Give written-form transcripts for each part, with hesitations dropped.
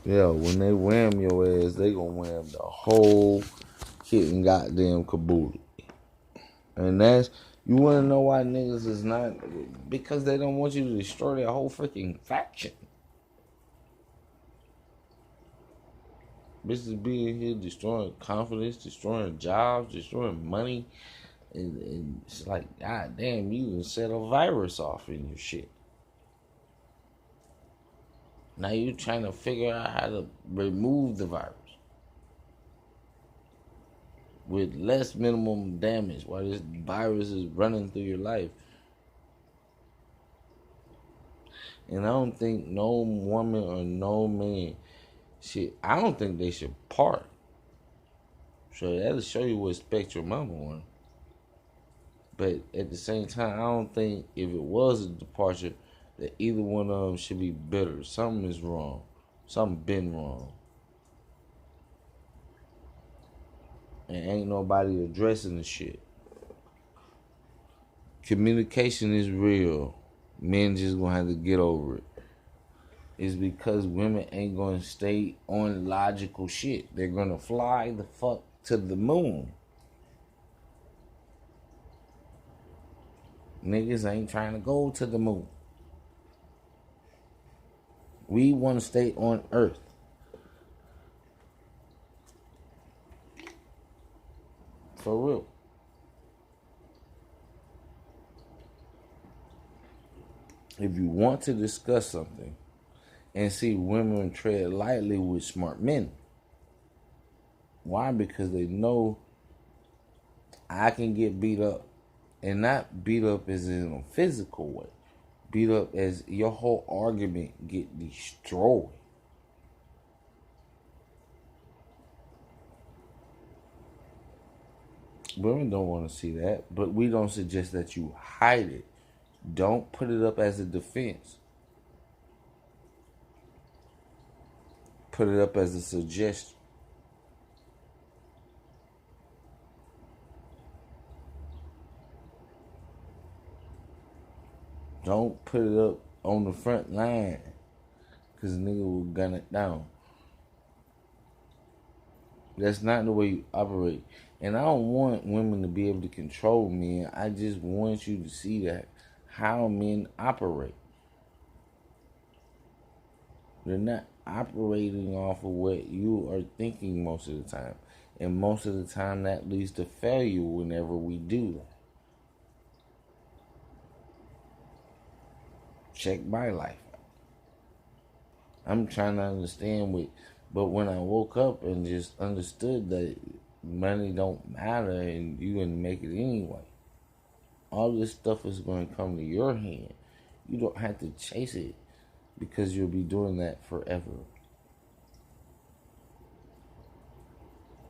Yeah, when they wham your ass, they gonna wham the whole kit and goddamn caboodle. And that's, you wanna know why niggas is not, because they don't want you to destroy their whole freaking faction. Bitches being here destroying confidence, destroying jobs, destroying money. And it's like, god damn, you can set a virus off in your shit. Now you trying to figure out how to remove the virus with less minimum damage while this virus is running through your life. And I don't think no woman or no man I don't think they should part. So that'll show you what spectrum I'm on. But at the same time, I don't think if it was a departure that either one of them should be bitter. Something is wrong. Something been wrong. And ain't nobody addressing the shit. Communication is real. Men just gonna have to get over it. It's because women ain't gonna stay on logical shit. They're gonna fly the fuck to the moon. Niggas ain't trying to go to the moon. We want to stay on Earth. For real. If you want to discuss something and see women tread lightly with smart men, why? Because they know I can get beat up, and not beat up as in a physical way. Beat up as your whole argument get destroyed. Women don't want to see that, but we don't suggest that you hide it. Don't put it up as a defense. Put it up as a suggestion. Don't put it up on the front line, because a nigga will gun it down. That's not the way you operate. And I don't want women to be able to control men. I just want you to see that how men operate. They're not operating off of what you are thinking most of the time. And most of the time that leads to failure whenever we do that. Check my life. I'm trying to understand but when I woke up and just understood that money don't matter and you gonna make it anyway. All this stuff is going to come to your hand. You don't have to chase it because you'll be doing that forever.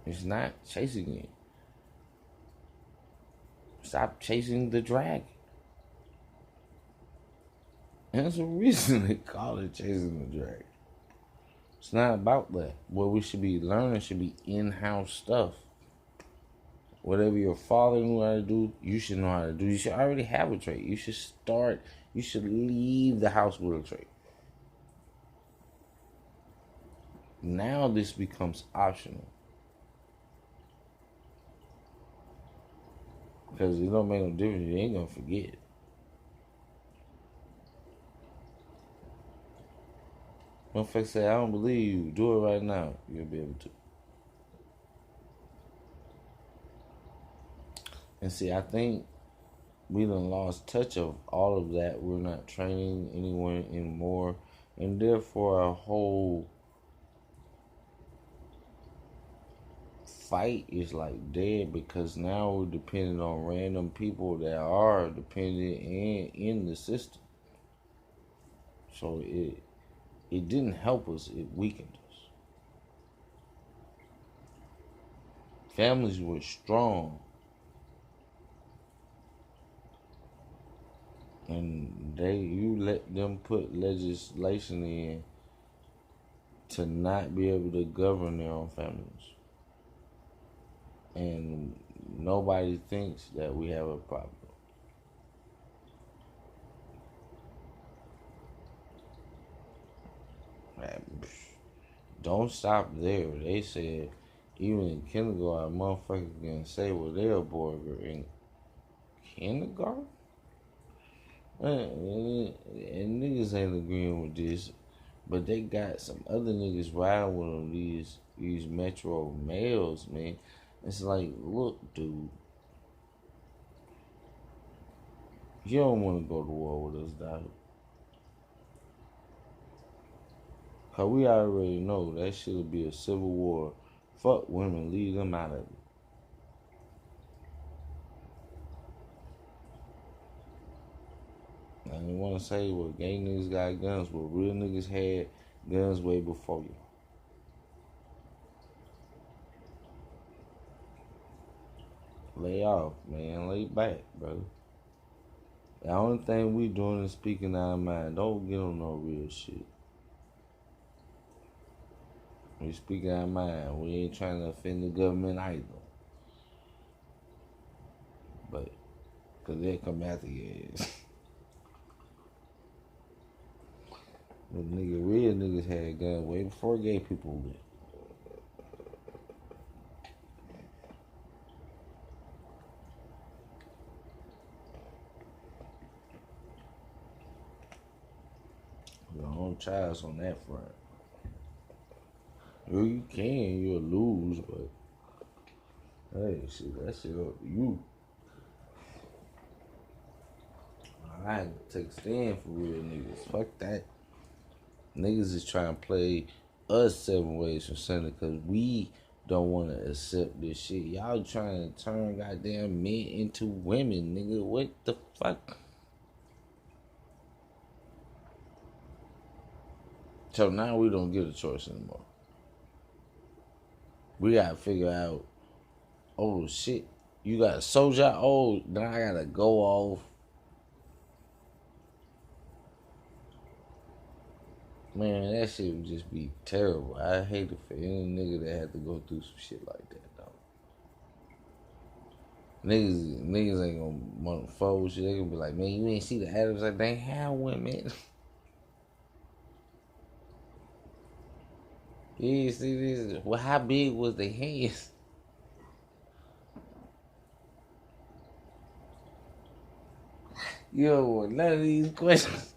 It's not chasing it. Stop chasing the dragon. And there's a reason they call it chasing the dragon. It's not about that. What we should be learning should be in-house stuff. Whatever your father knew how to do, you should know how to do. You should already have a trade. You should leave the house with a trade. Now this becomes optional. Because it don't make no difference. You ain't going to forget. Motherfucker say, I don't believe you. Do it right now. You'll be able to. And see, I think we done lost touch of all of that. We're not training anyone anymore. And therefore, our whole fight is like dead, because now we're depending on random people that are dependent and in the system. So it didn't help us, it weakened us. Families were strong, and you let them put legislation in to not be able to govern their own families. And nobody thinks that we have a problem. don't stop there. They said even in kindergarten, motherfuckers can say well they're a burger in kindergarten. And niggas ain't agreeing with this, but they got some other niggas riding with them. These Metro males, man. It's like, look, dude, you don't want to go to war with us, dog. Cause we already know that shit'll be a civil war. Fuck women, leave them out of it. I didn't want to say well, gay niggas got guns, but real niggas had guns way before you. Lay off, man. Lay back, brother. The only thing we doing is speaking our mind. Don't get on no real shit. We speaking our mind. We ain't trying to offend the government either. But, cause they come after your ass. But real niggas had guns way before gay people did. Your own child's on that front. You can, you'll lose, but hey, shit, that shit up to you. I had to take a stand for real niggas. Fuck that. Niggas is trying to play us 7 ways from Sunday because we don't want to accept this shit. Y'all trying to turn goddamn men into women, nigga. What the fuck? So now we don't get a choice anymore. We gotta figure out, oh shit, you got a soldier? Oh, now I gotta go off. Man, that shit would just be terrible. I hate it for any nigga that had to go through some shit like that, though. Niggas ain't gonna want to fold shit. They gonna be like, man, you ain't see the Adams like they had one, man. You see this? Well, how big was the hands? You don't want none of these questions.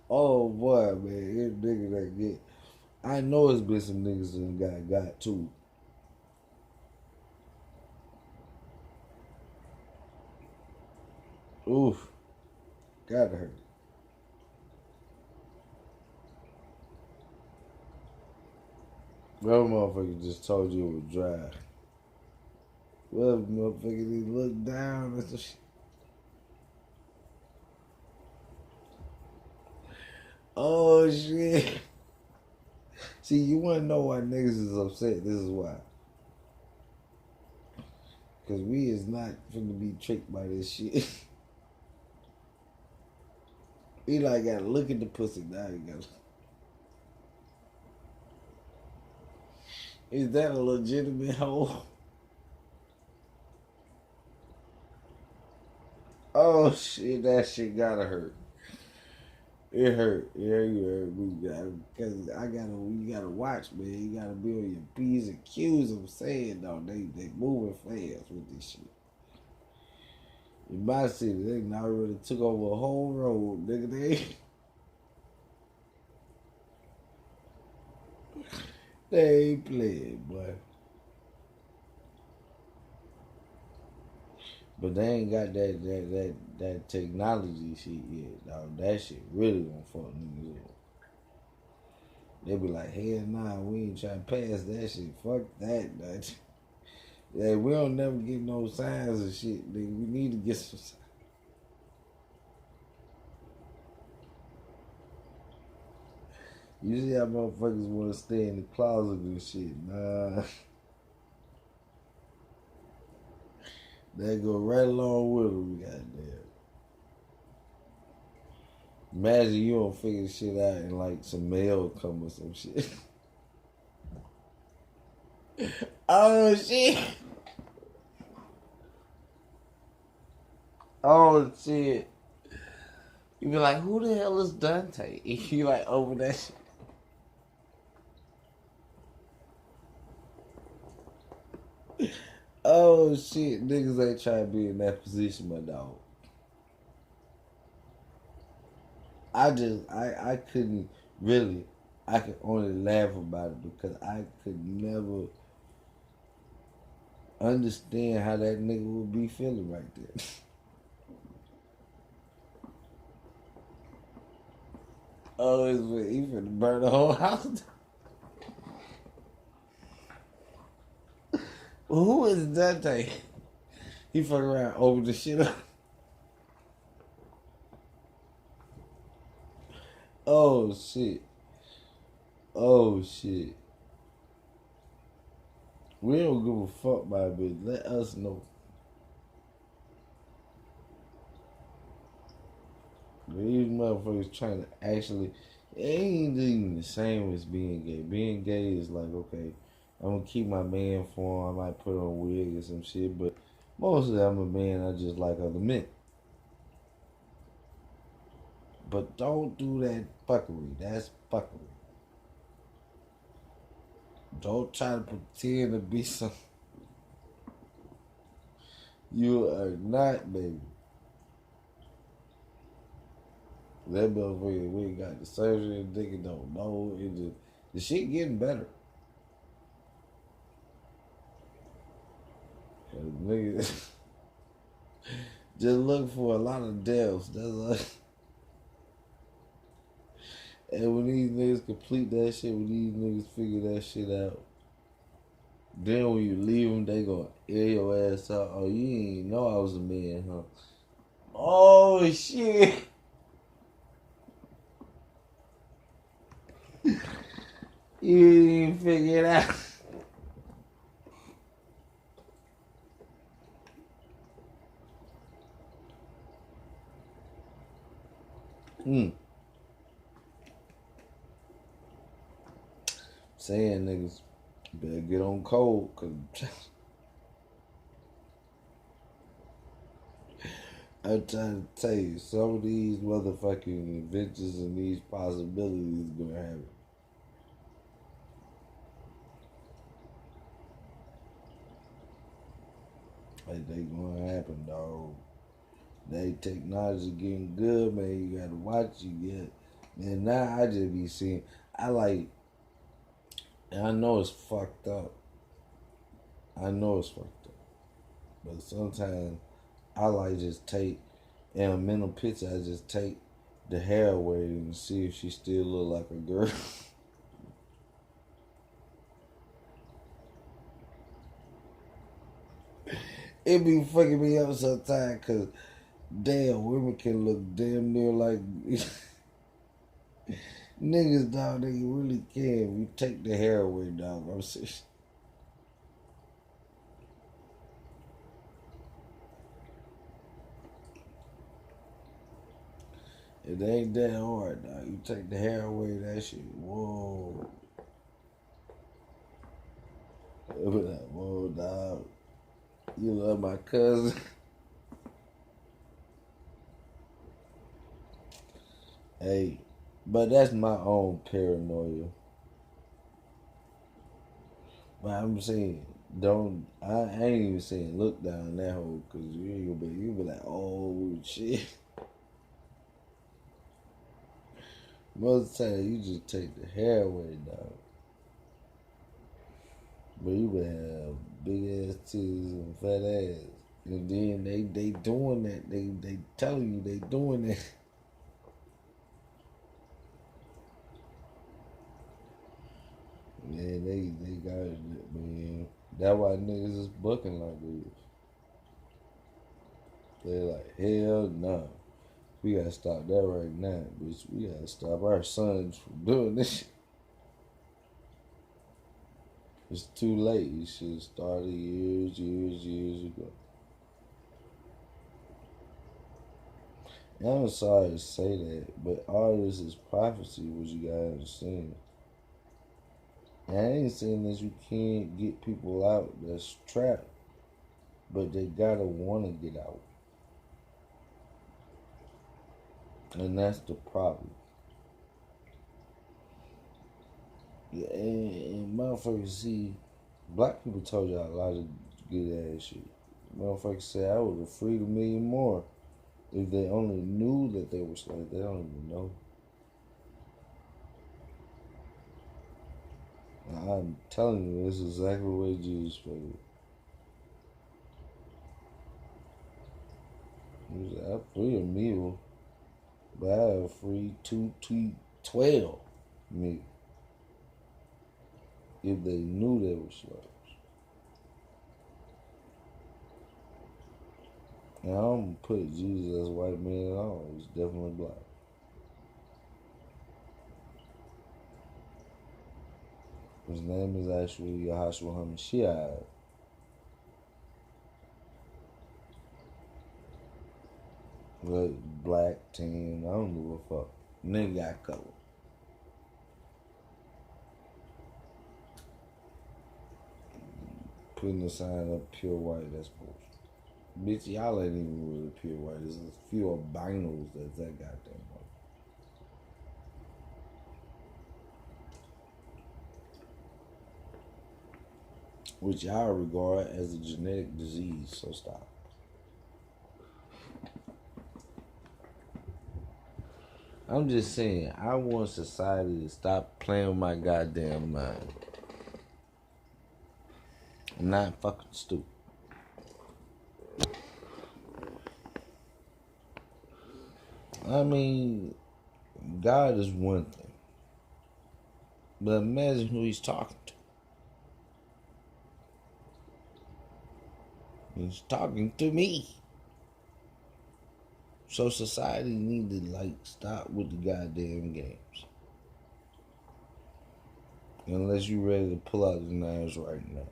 Oh boy, man, this nigga that get. I know it's been some niggas that got too. Oof, gotta hurt. Well, motherfucker just told you it was dry. Well, motherfucker, he looked down and some shit. Oh shit. See, you wanna know why niggas is upset? This is why. Cause we is not finna be tricked by this shit. We like gotta look at the pussy now. You gotta. Is that a legitimate hole? Oh shit, that shit gotta hurt. It hurt. Yeah, you hurt me. Cause you gotta watch, man. You gotta be on your P's and Q's. I'm saying, though, they moving fast with this shit. In my city, they now really took over a whole road, nigga. They ain't playing, boy. But they ain't got that technology shit yet, dog. That shit really gonna fuck niggas up. They be like, hell nah, we ain't trying to pass that shit. Fuck that, dog. Yeah, we don't never get no signs of shit, nigga. We need to get some signs. You see how motherfuckers want to stay in the closet and shit. Nah. They go right along with them, goddamn. Imagine you don't figure shit out and like some mail come or some shit. Oh shit. Oh shit. You be like, who the hell is Dante? You like open that shit. Oh shit, niggas ain't trying to be in that position, my dog. I couldn't really. I could only laugh about it because I could never understand how that nigga would be feeling right there. Oh, he finna burn the whole house down. Well, who is Dante? He fuck around, open the shit up. Oh shit. Oh shit. We don't give a fuck by it, bitch. Let us know. These motherfuckers trying to actually, it ain't even the same as being gay. Being gay is like, okay, I'm gonna keep my man form. I might put on a wig or some shit, but mostly I'm a man. I just like other men. But don't do that fuckery. That's fuckery. Don't try to pretend to be something you are not, baby. That motherfucker, we got the surgery, nigga don't know. It just, the shit getting better. Nigga, just look for a lot of deaths. That's like, and when these niggas complete that shit, when these niggas figure that shit out, then when you leave them, they gonna air your ass out. Oh, you ain't know I was a man, huh? Oh shit! You didn't even figure it out. Saying niggas better get on cold, cause I'm trying to tell you, some of these motherfucking inventions and these possibilities gonna happen. Like they gonna happen, dog. They technology getting good, man. You gotta watch you get. And now I just be seeing. I like, and I know it's fucked up. I know it's fucked up, but sometimes I like just take in a mental picture. I just take the hair away and see if she still look like a girl. It be fucking me up sometimes because damn, women can look damn near like niggas, dog. They really can. You take the hair away, dog. I'm serious. It ain't that hard, dog. You take the hair away, that shit. Whoa. It be like, whoa, dog. You love my cousin. Hey, but that's my own paranoia. But I'm saying, don't. I ain't even saying look down that hole because you be like, oh shit. Most of the time, you just take the hair away, dog. But you would have big ass titties and fat ass. And then they doing that. They telling you they doing that. Man, they got it, man. That's why niggas is bucking like this. They're like, hell no. We gotta stop that right now, bitch. We gotta stop our sons from doing this shit. It's too late. You should have started years ago. And I'm sorry to say that, but all this is prophecy, what you gotta understand. And I ain't saying that you can't get people out that's trapped, but they gotta wanna get out. And that's the problem. Yeah, and motherfuckers see, black people told y'all a lot of good ass shit. Motherfuckers say I would have freed a million more if they only knew that they were slaves. They don't even know. I'm telling you, this is exactly the way Jesus figured. He said, I free a meal, but I have free 12 meal if they knew they were slaves. And I don't put Jesus as a white man at all. He's definitely black. His name is actually Yahshua HaMashiach. But black, tan, I don't give a fuck. Nigga got color. Putting the sign up pure white, that's bullshit. Bitch, y'all ain't even really pure white. There's a few albinos that's that goddamn white. Which y'all regard as a genetic disease, so stop. I'm just saying, I want society to stop playing with my goddamn mind. I'm not fucking stupid. I mean, God is one thing. But imagine who he's talking to. He's talking to me. So society need to stop with the goddamn games. Unless you're ready to pull out the knives right now.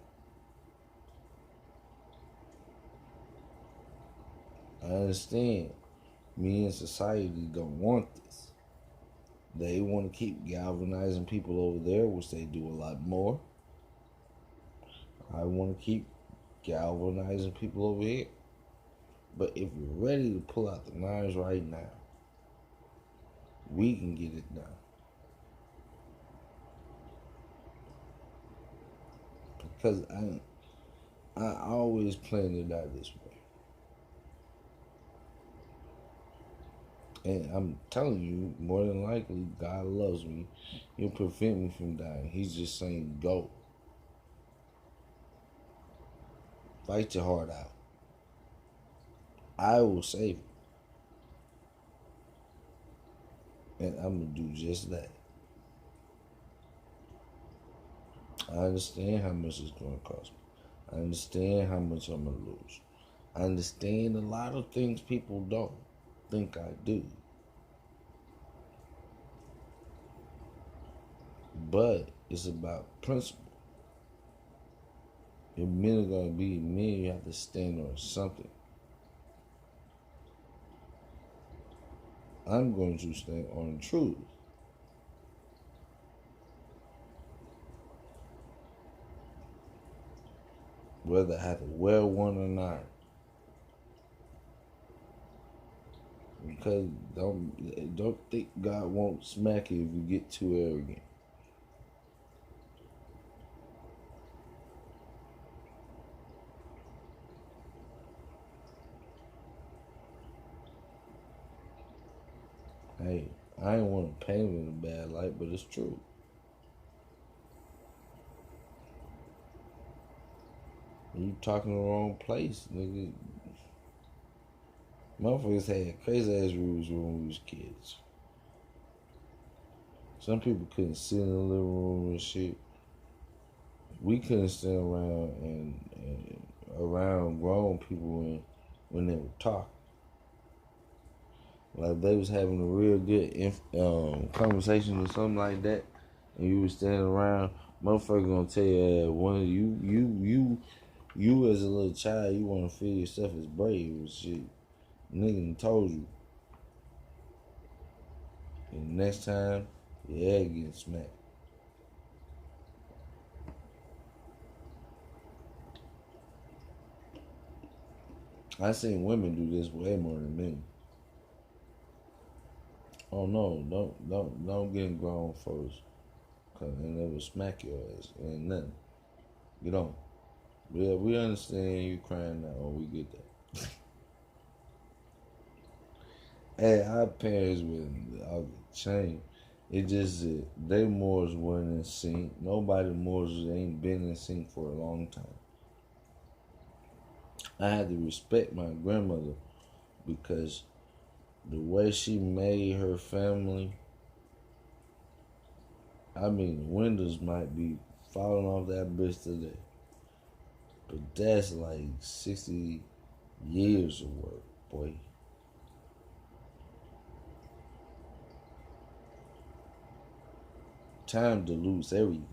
I understand. Me and society don't want this. They want to keep galvanizing people over there, which they do a lot more. I want to keep galvanizing people over here. But if you're ready to pull out the knives right now, we can get it done. Because I always planned it out this way. And I'm telling you, more than likely, God loves me. He'll prevent me from dying. He's just saying, go. Fight your heart out. I will save you. And I'm going to do just that. I understand how much it's going to cost me. I understand how much I'm going to lose. I understand a lot of things people don't think I do. But it's about principle. If men are going to be men, you have to stand on something. I'm going to stand on truth. Whether I have to wear one or not. Because don't think God won't smack you if you get too arrogant. Hey, I ain't want to paint him in a bad light, but it's true. You talking the wrong place, nigga. Motherfuckers had crazy ass rules when we was kids. Some people couldn't sit in the living room and shit. We couldn't stand around and around grown people when they were talking. Like they was having a real good conversation or something like that, and you was standing around, motherfucker gonna tell you one of you as a little child, you wanna feel yourself as brave and shit. Nigga told you. And next time, your head getting smacked. I seen women do this way more than men. Oh no, don't get in grown folks, cause and they will smack your ass. Ain't nothing. Get on. Yeah, we understand you crying now. We get that. Hey, our parents with all the change. It just they morals weren't in sync. Nobody morals ain't been in sync for a long time. I had to respect my grandmother because the way she made her family, I mean, the windows might be falling off that bitch today, but that's like 60 years of work, boy. Time dilutes everything.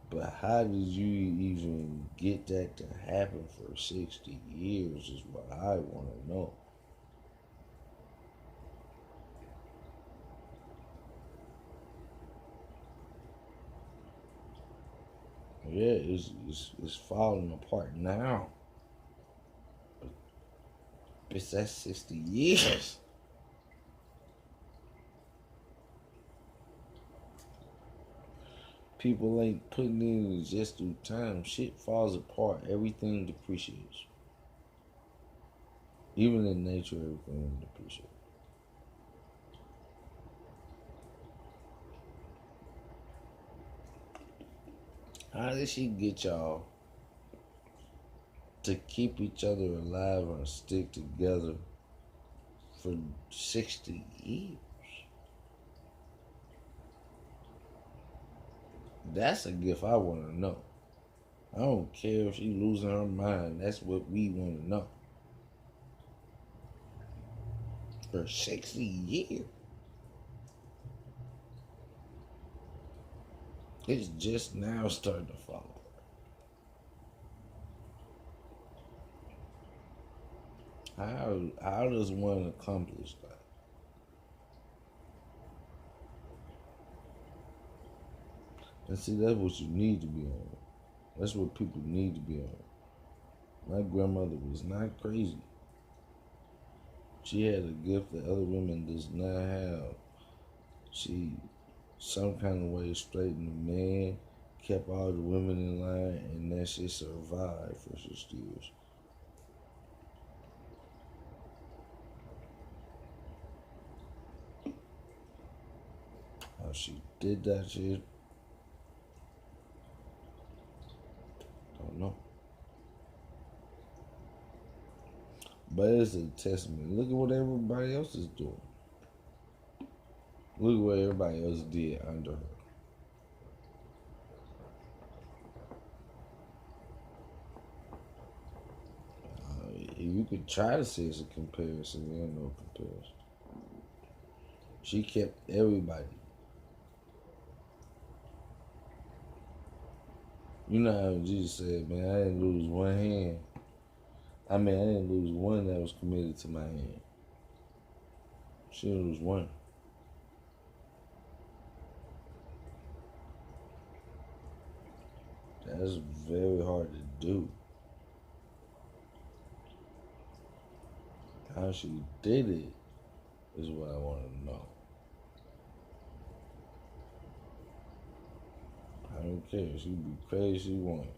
But how did you even get that to happen for 60 years is what I want to know. Yeah, it's falling apart now. Bitch, that's 60 years. People ain't putting in just through time. Shit falls apart. Everything depreciates. Even in nature, everything depreciates. How did she get y'all to keep each other alive and stick together for 60 years? That's a gift I want to know. I don't care if she losing her mind. That's what we want to know. For 60 years. It's just now starting to fall apart. How does one accomplish that? And see, that's what you need to be on. That's what people need to be on. My grandmother was not crazy. She had a gift that other women does not have. She some kind of way straightened the man, kept all the women in line, and that shit survived for 60 years. How she did that shit, don't know. But it's a testament. Look at what everybody else is doing. Look at what everybody else did under her. If you could try to say it's a comparison, there ain't no comparison. She kept everybody. You know how Jesus said, man, I didn't lose one hand. I mean, I didn't lose one that was committed to my hand. She didn't lose one. That's very hard to do. How she did it is what I want to know. I don't care. She be crazy she want.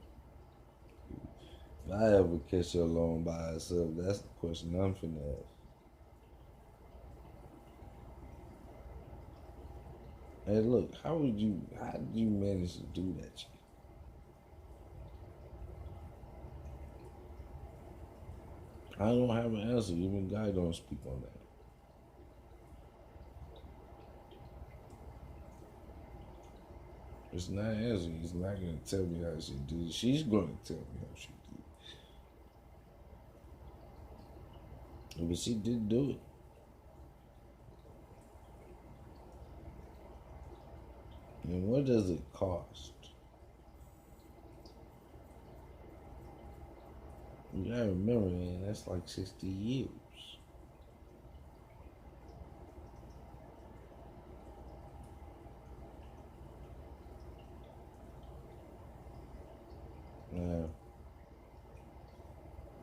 If I ever catch her alone by herself, that's the question I'm finna ask. Hey, look, how did you manage to do that shit? I don't have an answer. Even God don't speak on that. It's not answering. He's not gonna tell me how she did it. She's gonna tell me how she did it. But she did do it. And what does it cost? You gotta remember, man, that's like 60 years. Now,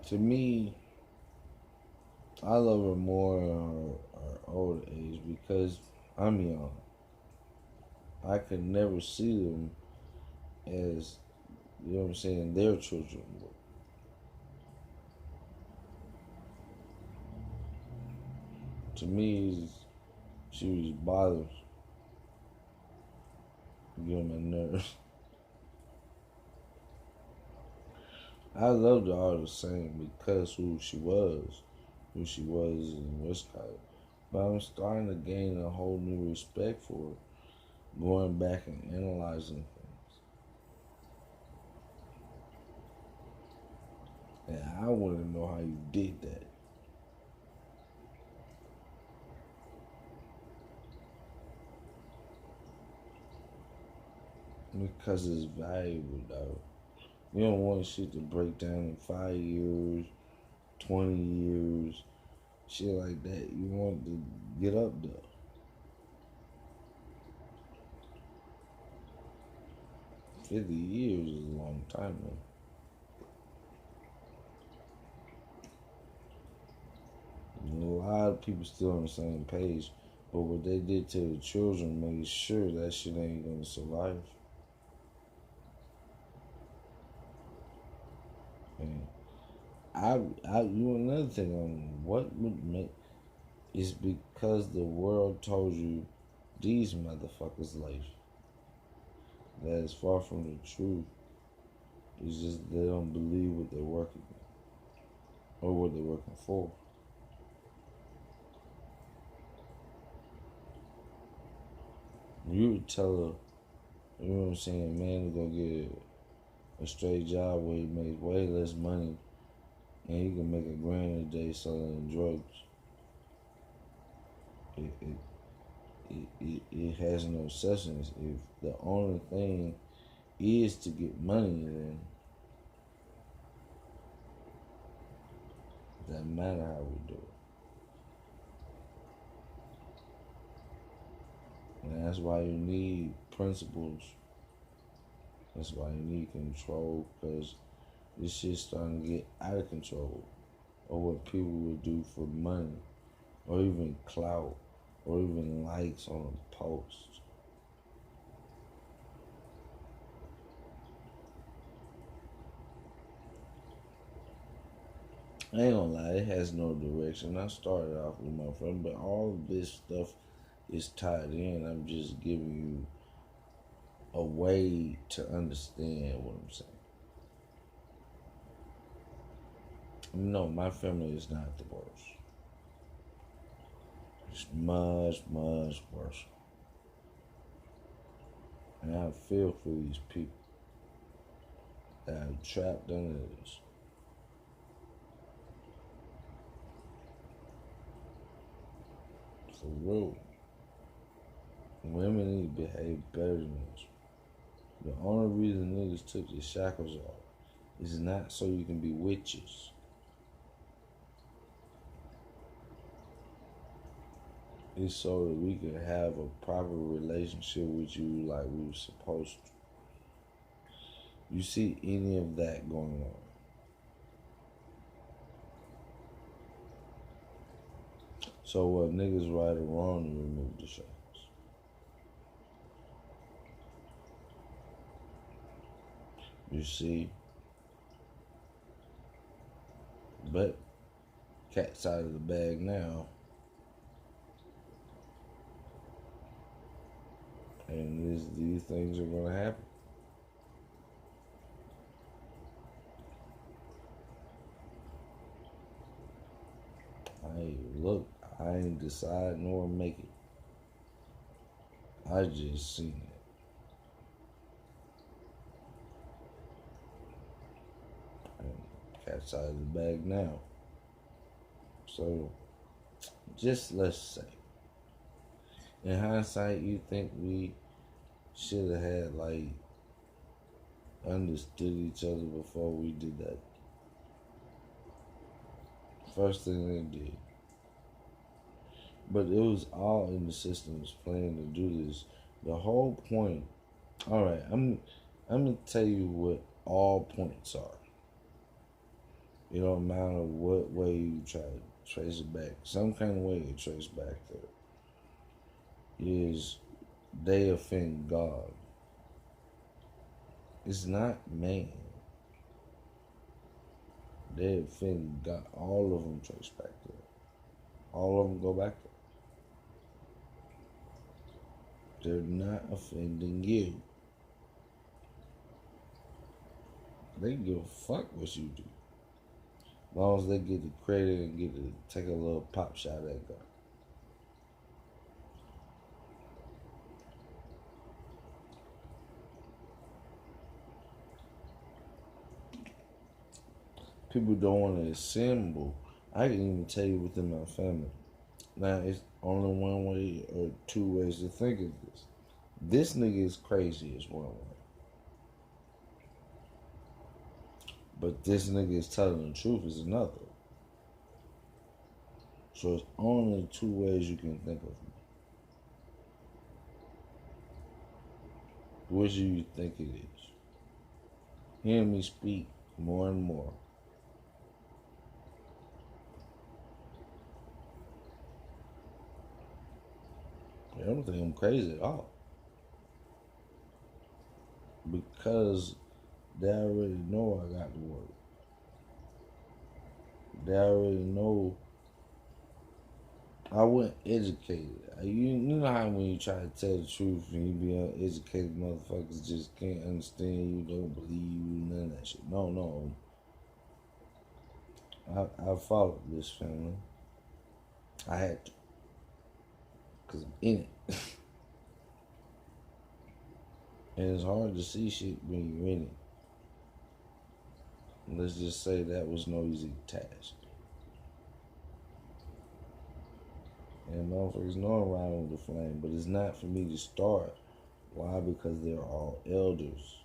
to me, I love her more in her older age because I'm young. I could never see them as, you know what I'm saying, their children. To me, she was bothered, getting my nerves. I loved her all the same because who she was in Wisconsin. But I'm starting to gain a whole new respect for her, going back and analyzing things. And I want to know how you did that. Because it's valuable, though. You don't want shit to break down in 5 years, 20 years, shit like that. You want to get up there. $50 is a long time, man. And a lot of people still on the same page, but what they did to the children made sure that shit ain't gonna survive. And you another thing on what would make is because the world told you these motherfuckers life. That is far from the truth. It's just they don't believe what they're working or what they're working for. You would tell her, you know what I'm saying, man, to go get a straight job where he makes way less money and he can make $1,000 a day selling drugs. It has no substance. If the only thing is to get money, then it doesn't matter how we do it. And that's why you need principles. That's why you need control, because this shit's starting to get out of control. Or what people would do for money, or even clout, or even likes on a post. I ain't gonna lie, it has no direction. I started off with my friend, but all of this stuff is tied in. I'm just giving you a way to understand what I'm saying. No, my family is not the worst. It's much, much worse. And I feel for these people that are trapped under this. For real. Women need to behave better than this. The only reason niggas took the shackles off is not so you can be witches. It's so that we can have a proper relationship with you like we were supposed to. You see any of that going on? So what, niggas right or wrong to remove the shackles? You see? But cat's out of the bag now. And these things are gonna happen. I ain't decide nor make it. I just seen it. And cat's out of the bag now. So, just let's say, in hindsight, you think we should have had, like, understood each other before we did that? First thing they did. But it was all in the system's plan to do this. The whole point. All right, I'm gonna tell you what all points are. It don't matter what way you try to trace it back. Some kind of way to trace back there is they offend God. It's not man. They offend God. All of them trace back there. All of them go back there. They're not offending you. They give a fuck what you do. As long as they get the credit and get to take a little pop shot at God. People don't want to assemble. I can even tell you within my family. Now, it's only one way or two ways to think of this. This nigga is crazy is one way. But this nigga is telling the truth is another. So it's only two ways you can think of me. Which do you think it is? Hearing me speak more and more. I don't think I'm crazy at all. Because they already know I got the work. They already know I wasn't educated. You know how when you try to tell the truth and you be uneducated motherfuckers just can't understand you, don't believe you, none of that shit. No. I followed this family. I had to. Because I'm in it. And it's hard to see shit when you're in it. Let's just say that was no easy task. And motherfuckers know I'm riding with the flame, but it's not for me to start. Why? Because they're all elders.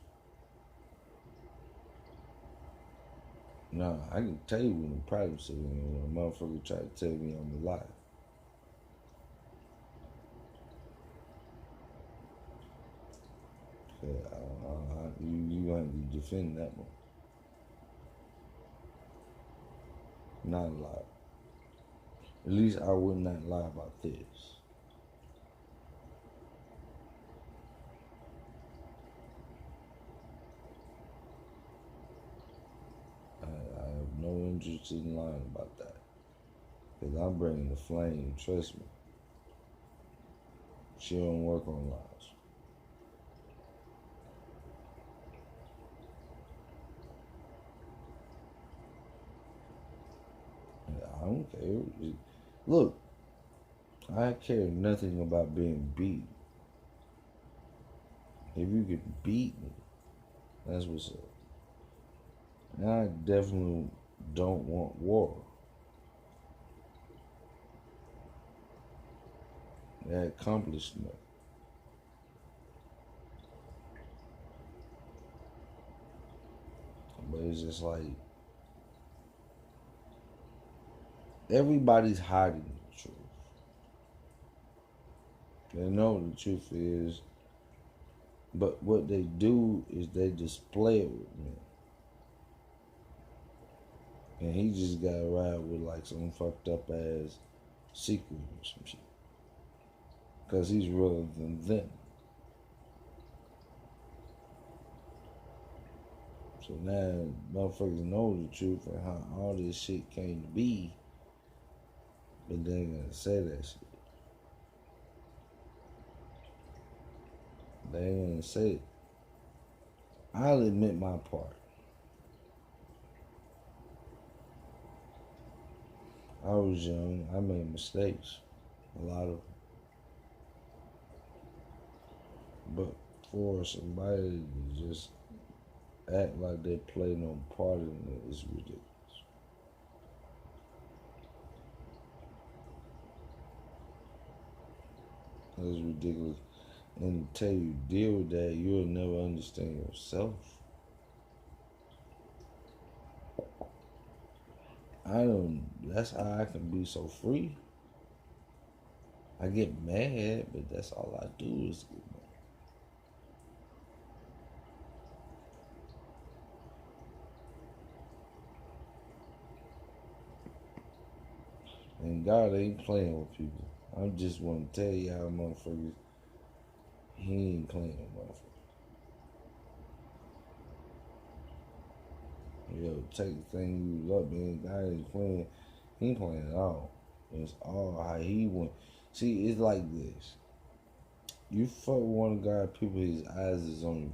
Nah, I can tell you when the private city when a motherfucker try to tell me I'm a lie. You have to defend that one. Not a lie. At least I would not lie about this. I have no interest in lying about that. Because I'm bringing the flame, trust me. She don't work on lies. I don't care. Look, I care nothing about being beat. If you could beat me, that's what's up. And I definitely don't want war. That accomplishment. But it's just like everybody's hiding the truth. They know the truth is, but what they do is they display it with me. And he just got to ride with like some fucked up ass secret or some shit. Because he's realer than them. So now motherfuckers know the truth and how all this shit came to be. But they ain't gonna say that shit. They ain't gonna say it. I'll admit my part. I was young. I made mistakes. A lot of them. But for somebody to just act like they play no part in it is ridiculous. It's ridiculous. And until you deal with that, you'll never understand yourself. That's how I can be so free. I get mad, but that's all I do is get mad. And God ain't playing with people. I just want to tell y'all motherfuckers, he ain't playing with motherfuckers. Yo, take the thing you up, man. God ain't playing. He ain't playing at all. It's all how he went. See, it's like this. You fuck with one of God's people, his eyes is on you.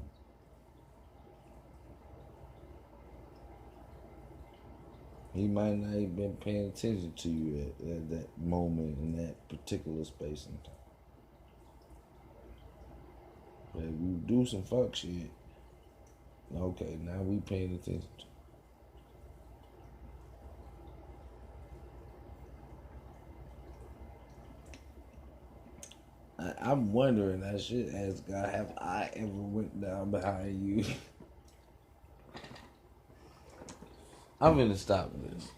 He might not even been paying attention to you at that moment in that particular space and time. But if you do some fuck shit, okay, now we paying attention to I'm wondering, I should ask God, have I ever went down behind you? I'm gonna stop this.